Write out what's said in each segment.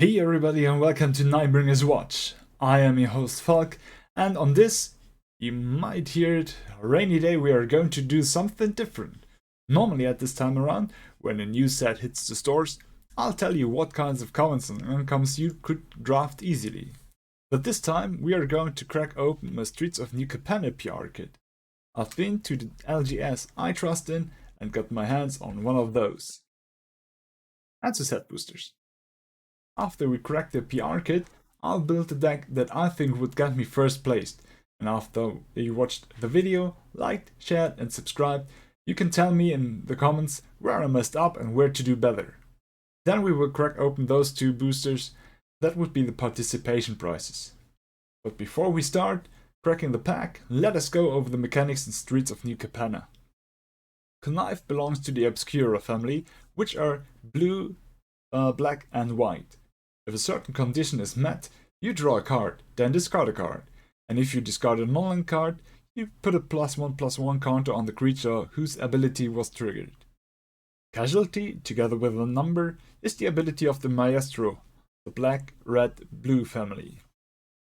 Hey everybody and welcome to Nightbringer's Watch. I am your host Falk, and on this, you might hear it, a rainy day we are going to do something different. Normally at this time around, when a new set hits the stores, I'll tell you what kinds of commons and uncommons you could draft easily. But this time we are going to crack open my Streets of New CAPENNA PR kit. I've been to the LGS I trust in and got my hands on one of those. And some set boosters. After we crack the PR kit, I'll build a deck that I think would get me first placed. And after you watched the video, liked, shared and subscribed, you can tell me in the comments where I messed up and where to do better. Then we will crack open those two boosters. That would be the participation prizes. But before we start cracking the pack, let us go over the mechanics and Streets of New CAPENNA. Connive belongs to the Obscura family, which are blue, black and white. If a certain condition is met, you draw a card, then discard a card. And if you discard a non-land card, you put a +1/+1 counter on the creature whose ability was triggered. Casualty, together with a number, is the ability of the Maestro, the black, red, blue family.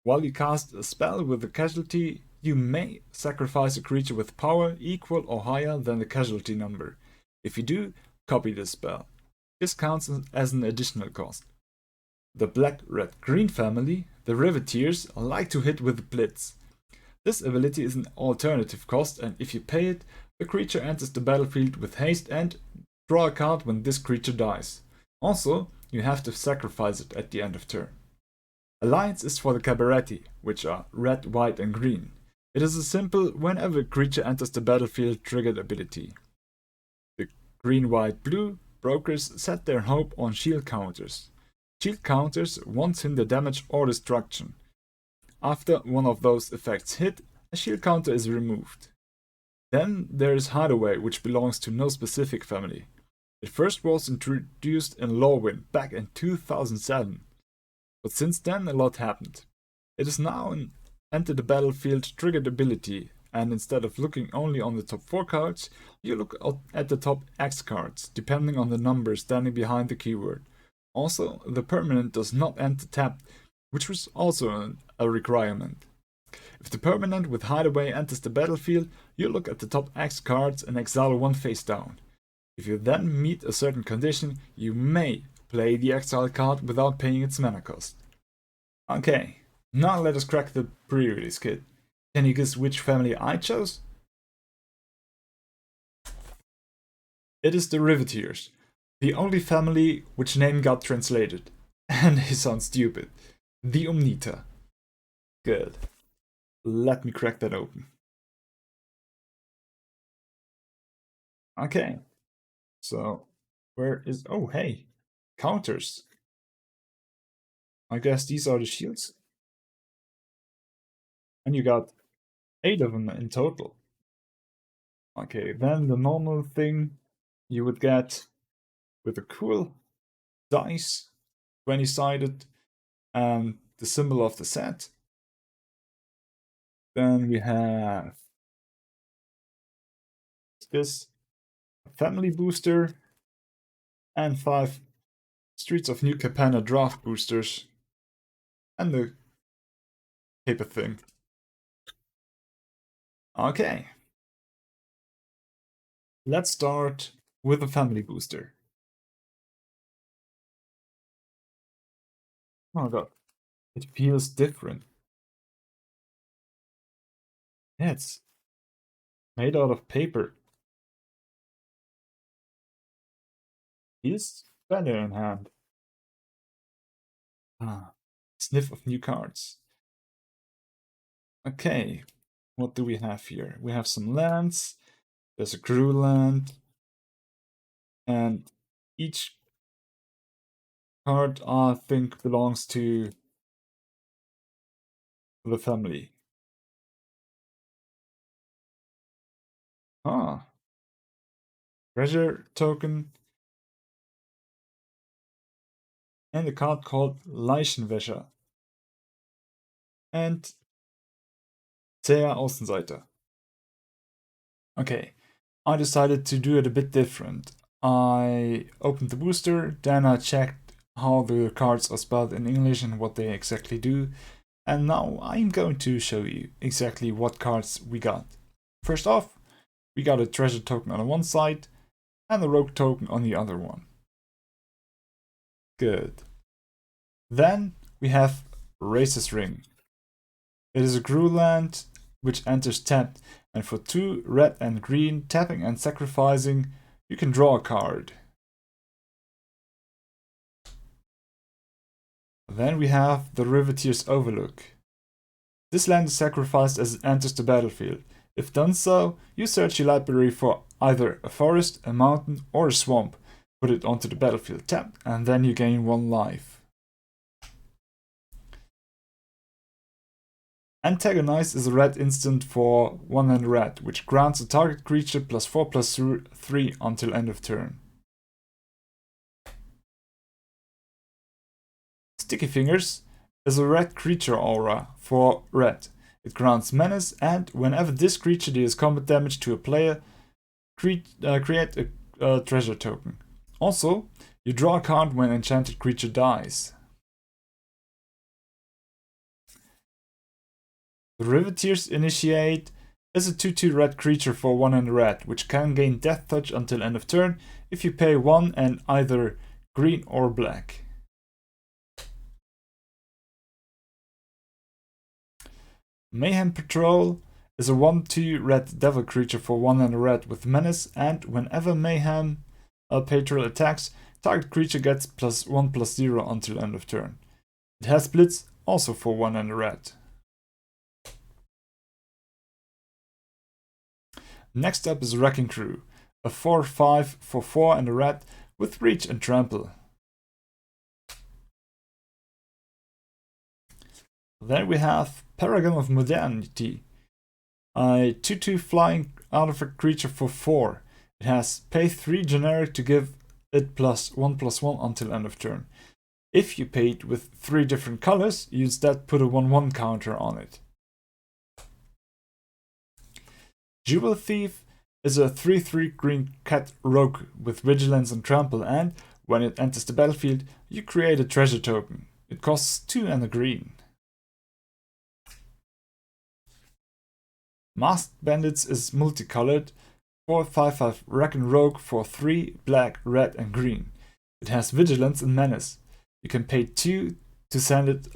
While you cast a spell with a casualty, you may sacrifice a creature with power equal or higher than the casualty number. If you do, copy this spell. This counts as an additional cost. The black, red, green family, the Riveteers, like to hit with Blitz. This ability is an alternative cost, and if you pay it, the creature enters the battlefield with haste and draw a card when this creature dies. Also, you have to sacrifice it at the end of turn. Alliance is for the Cabaretti, which are red, white and green. It is a simple whenever a creature enters the battlefield triggered ability. The green, white, blue brokers set their hope on shield counters. Shield counters won't hinder damage or destruction. After one of those effects hit, a shield counter is removed. Then there is Hideaway, which belongs to no specific family. It first was introduced in Lorwyn back in 2007. But since then a lot happened. It is now an enter the battlefield triggered ability, and instead of looking only on the top 4 cards, you look at the top X cards, depending on the number standing behind the keyword. Also, the permanent does not enter tapped, which was also a requirement. If the permanent with Hideaway enters the battlefield, you look at the top X cards and exile one face down. If you then meet a certain condition, you may play the exile card without paying its mana cost. Okay, now let us crack the pre-release kit. Can you guess which family I chose? It is the Riveteers. The only family which name got translated. And they sound stupid. The Omnita. Good. Let me crack that open. Okay. So, where is... Oh, hey. Counters. I guess these are the shields. And you got 8 of them in total. Okay, then the normal thing you would get with a cool dice, 20-sided, and the symbol of the set. Then we have this family booster and 5 Streets of New CAPENNA draft boosters and the paper thing. Okay. Let's start with the family booster. Oh god, it feels different. Yeah, it's made out of paper. Feels better in hand. Sniff of new cards. Okay, what do we have here? We have some lands. There's a crew land. And each card, I think, belongs to the family. Treasure token. And a card called Leichenwäscher. And Zäher Außenseiter. Okay, I decided to do it a bit different. I opened the booster, then I checked how the cards are spelled in English and what they exactly do. And now I'm going to show you exactly what cards we got. First off, we got a treasure token on one side and a rogue token on the other one. Good. Then we have Race's Ring. It is a Grew land which enters tapped, and for 2 red and green, tapping and sacrificing, you can draw a card. Then we have the Rivetier's Overlook. This land is sacrificed as it enters the battlefield. If done so, you search your library for either a forest, a mountain, or a swamp, put it onto the battlefield tapped, and then you gain 1 life. Antagonize is a red instant for 1 and red, which grants a target creature +4/+3 until end of turn. Sticky Fingers is a red creature aura for red. It grants menace, and whenever this creature deals combat damage to a player, create a treasure token. Also, you draw a card when an enchanted creature dies. The Rivetier's Initiate is a 2/2 red creature for 1 and red, which can gain Death Touch until end of turn if you pay 1 and either green or black. Mayhem Patrol is a 1/2 red devil creature for 1 and red with menace, and whenever Mayhem Patrol attacks, target creature gets +1/+0 until end of turn. It has Blitz also for 1 and red. Next up is Wrecking Crew, a 4/5 for 4 and a red with Reach and Trample. Then we have Paragon of Modernity, a 2/2 flying artifact creature for 4. It has pay 3 generic to give it +1/+1 until end of turn. If you pay it with 3 different colors, you instead put a 1/1 counter on it. Jewel Thief is a 3/3 green cat rogue with vigilance and trample, and when it enters the battlefield, you create a treasure token. It costs 2 and a green. Masked Bandits is multicolored, 4/5/5 Reckon Rogue for 3 black, red, and green. It has vigilance and menace. You can pay 2 to send it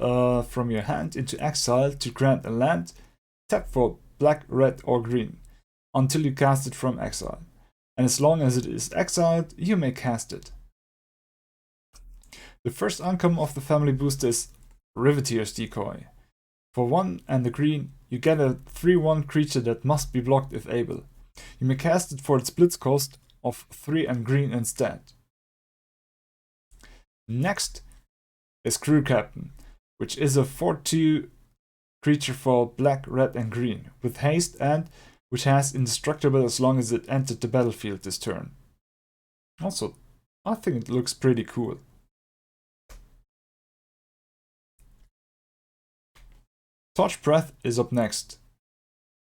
from your hand into exile to grant a land, tap for black, red, or green, until you cast it from exile. And as long as it is exiled, you may cast it. The first uncommon of the family booster is Rivetier's Decoy. For 1 and the green, you get a 3/1 creature that must be blocked if able. You may cast it for its blitz cost of 3 and green instead. Next is Crew Captain, which is a 4/2 creature for black, red, and green, with haste and which has indestructible as long as it entered the battlefield this turn. Also, I think it looks pretty cool. Torch Breath is up next.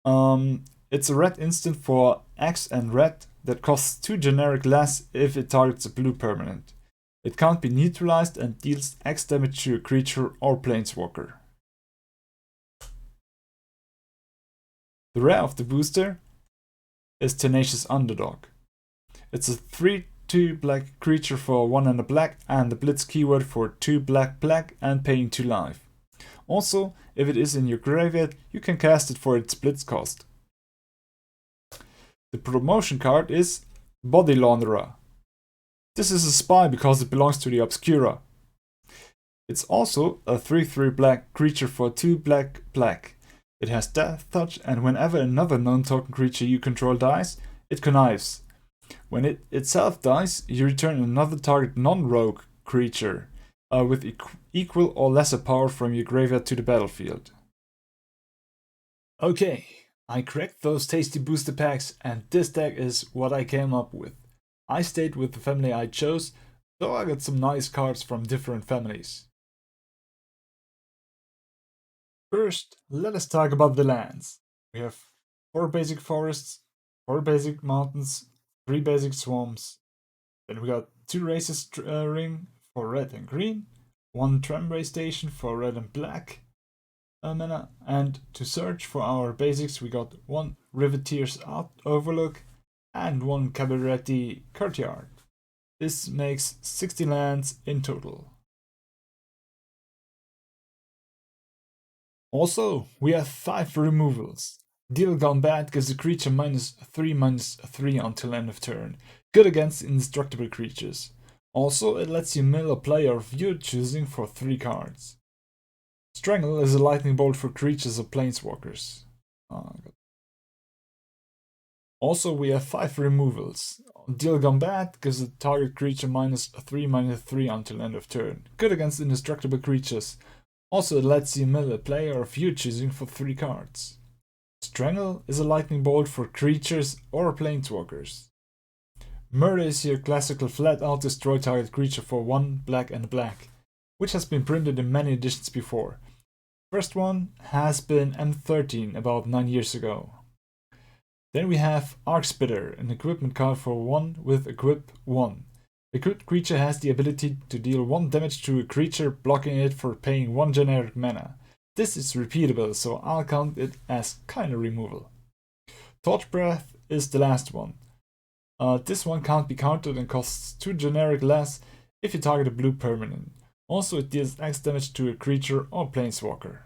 It's a red instant for X and red that costs 2 generic less if it targets a blue permanent. It can't be neutralized and deals X damage to a creature or planeswalker. The rare of the booster is Tenacious Underdog. It's a 3/2 black creature for 1 and a black and the blitz keyword for 2 black black and paying 2 life. Also, if it is in your graveyard, you can cast it for its blitz cost. The promotion card is Body Launderer. This is a spy because it belongs to the Obscura. It's also a 3/3 black creature for 2 black black. It has Death Touch, and whenever another non-token creature you control dies, it connives. When it itself dies, you return another target non-rogue creature with equal or lesser power from your graveyard to the battlefield. Okay, I cracked those tasty booster packs, and this deck is what I came up with. I stayed with the family I chose, though I got some nice cards from different families. First, let us talk about the lands. We have 4 basic forests, 4 basic mountains, 3 basic swamps. Then we got 2 races ring for red and green, 1 tramway station for red and black mana, and to search for our basics we got 1 Rivetier's Overlook and 1 Cabaretti Courtyard. This makes 60 lands in total. Also, we have 5 removals. Deal Gone Bad gives a creature -3/-3 until end of turn, good against indestructible creatures. Also, it lets you mill a player of your choosing for 3 cards. Strangle is a lightning bolt for creatures or planeswalkers. Also, we have 5 removals. Deal Gone Bad gives a target creature -3/-3 until end of turn, good against indestructible creatures. Also, it lets you mill a player of your choosing for 3 cards. Strangle is a lightning bolt for creatures or planeswalkers. Murder is your classical flat-out destroy target creature for 1 black and black, which has been printed in many editions before. First one has been M13 about 9 years ago. Then we have Arcspitter, an equipment card for 1 with equip 1. The equipped creature has the ability to deal 1 damage to a creature, blocking it for paying 1 generic mana. This is repeatable, so I'll count it as kinda removal. Torch Breath is the last one. This one can't be countered and costs 2 generic less if you target a blue permanent. Also, it deals X damage to a creature or planeswalker.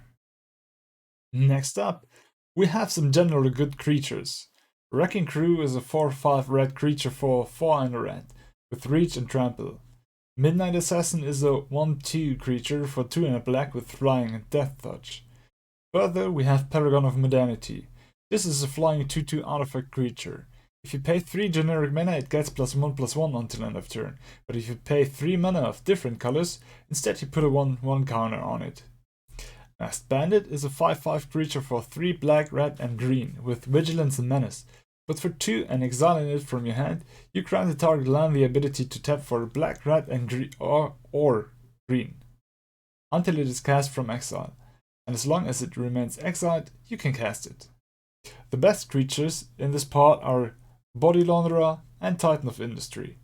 Next up, we have some generally good creatures. Wrecking Crew is a 4/5 red creature for 4 and a red, with reach and trample. Midnight Assassin is a 1/2 creature for 2 and a black with flying and death touch. Further, we have Paragon of Modernity. This is a flying 2/2 artifact creature. If you pay 3 generic mana, it gets +1/+1 until end of turn, but if you pay 3 mana of different colors, instead you put a 1/1 counter on it. Masked Bandit is a 5/5 creature for 3 black, red and green, with Vigilance and Menace. But for 2 and exiling it from your hand, you grant the target land the ability to tap for black, red and green or green, until it is cast from exile, and as long as it remains exiled, you can cast it. The best creatures in this part are Body Launderer and Titan of Industry.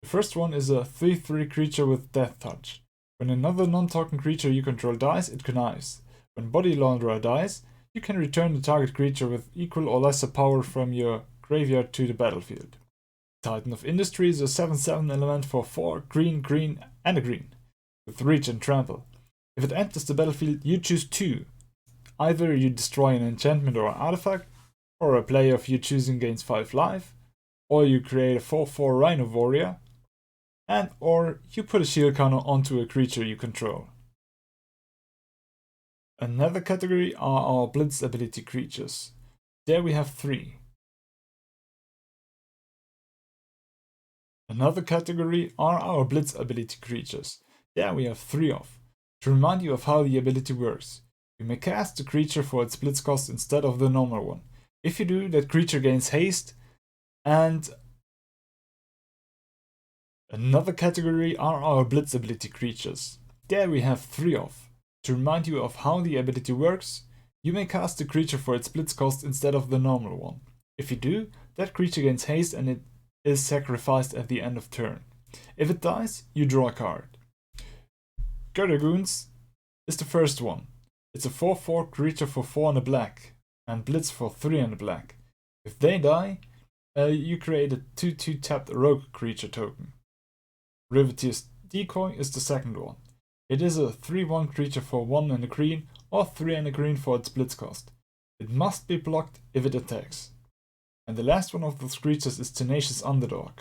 The first one is a 3/3 creature with Death Touch. When another non-token creature you control dies, it connives. When Body Launderer dies, you can return the target creature with equal or lesser power from your graveyard to the battlefield. Titan of Industry is a 7/7 element for 4 green, green and a green, with reach and trample. If it enters the battlefield, you choose 2. Either you destroy an enchantment or artifact, or a player of your choosing gains 5 life, or you create a 4/4 Rhino Warrior, and or you put a shield counter onto a creature you control. Another category are our Blitz ability creatures. There we have 3. Another category are our Blitz ability creatures. There we have 3 of. To remind you of how the ability works, you may cast the creature for its Blitz cost instead of the normal one. If you do, that creature gains haste, and another category are our Blitz ability creatures. There we have 3 of. To remind you of how the ability works, you may cast the creature for its Blitz cost instead of the normal one. If you do, that creature gains haste and it is sacrificed at the end of turn. If it dies, you draw a card. Dragoons is the first one. It's a 4/4 creature for 4 and a black, and Blitz for 3 and a black. If they die, you create a 2/2 tapped rogue creature token. Rivetier's Decoy is the second one. It is a 3/1 creature for 1 and a green, or 3 and a green for its Blitz cost. It must be blocked if it attacks. And the last one of those creatures is Tenacious Underdog,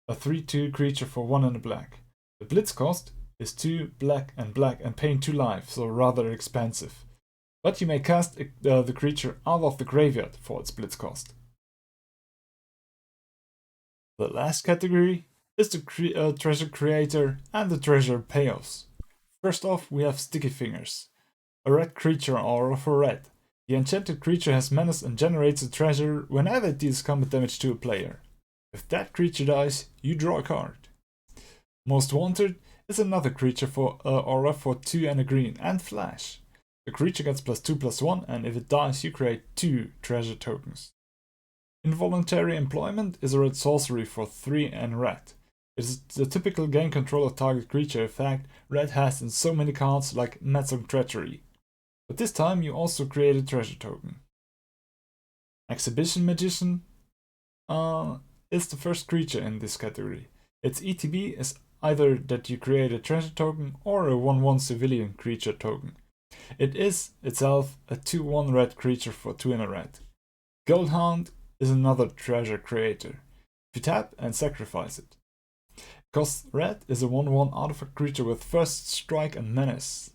a 3/2 creature for 1 and a black. The Blitz cost is 2 black and paying 2 life, so rather expensive. But you may cast the creature out of the graveyard for its Blitz cost. The last category is the treasure creator and the treasure payoffs. First off, we have Sticky Fingers, a red creature aura for red. The enchanted creature has menace and generates a treasure whenever it deals combat damage to a player. If that creature dies, you draw a card. Most Wanted is another creature for aura for 2 and a green and flash. The creature gets +2/+1, and if it dies, you create 2 treasure tokens. Involuntary Employment is a red sorcery for 3 and red. It is the typical game controller target creature effect red has in so many cards like Metzong Treachery. But this time you also create a treasure token. Exhibition Magician is the first creature in this category. Its ETB is either that you create a treasure token or a 1/1 civilian creature token. It is itself a 2/1 red creature for 2 and a red. Goldhound is another treasure creator. If you tap and sacrifice it. Cost red is a 1/1 artifact creature with first strike and menace.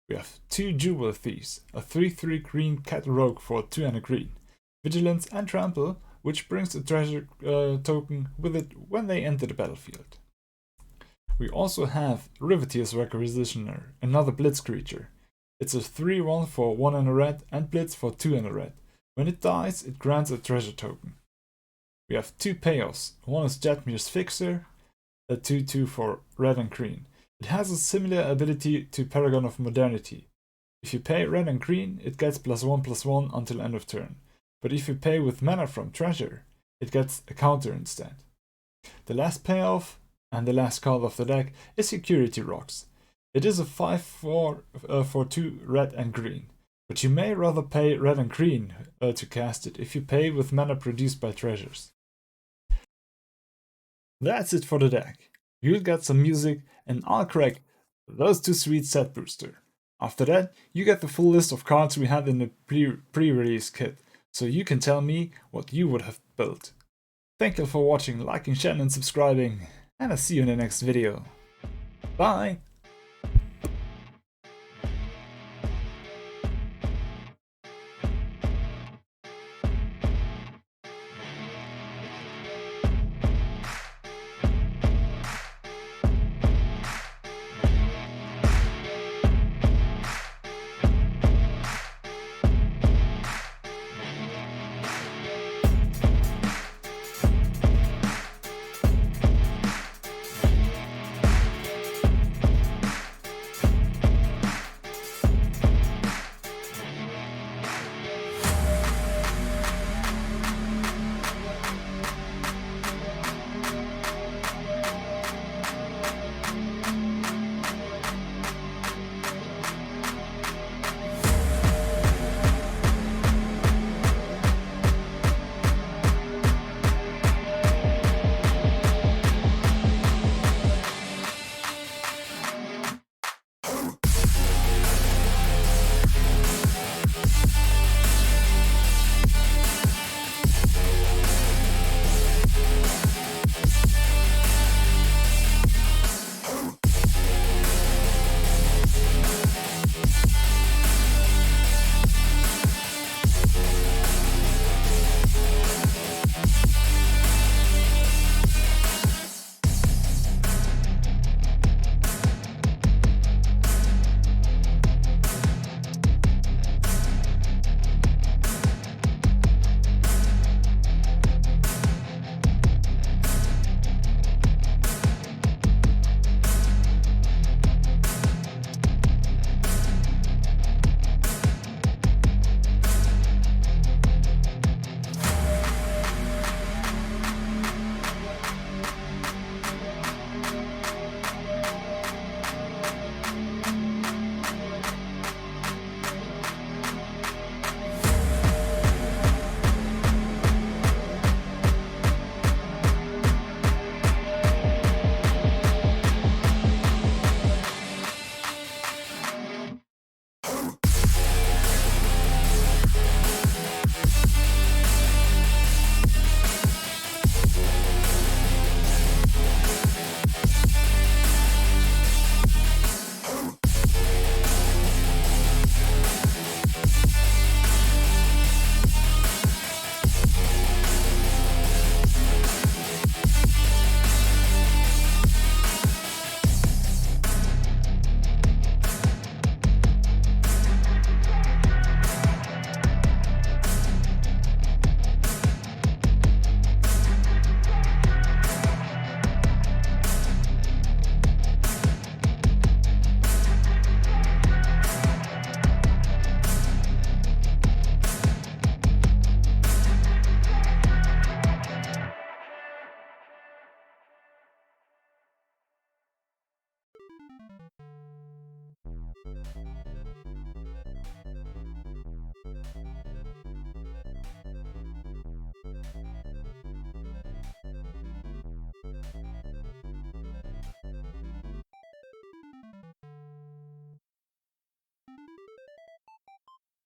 We have 2 Jewel Thieves, a 3/3 green cat rogue for 2 and a green. Vigilance and Trample, which brings a treasure token with it when they enter the battlefield. We also have Riveteer's Requisitioner, another Blitz creature. It's a 3/1 for 1 and a red and Blitz for 2 and a red. When it dies, it grants a treasure token. We have 2 payoffs. One is Jetmir's Fixer, a 2/2 for red and green. It has a similar ability to Paragon of Modernity. If you pay red and green, it gets +1/+1 until end of turn. But if you pay with mana from treasure, it gets a counter instead. The last payoff, and the last card of the deck, is Security Rocks. It is a 5/4 for 2 red and green. But you may rather pay red and green to cast it if you pay with mana produced by treasures. That's it for the deck. You'll get some music and I'll crack those 2 sweet set booster. After that, you get the full list of cards we had in the pre-release kit, so you can tell me what you would have built. Thank you for watching, liking, sharing and subscribing, and I'll see you in the next video. Bye!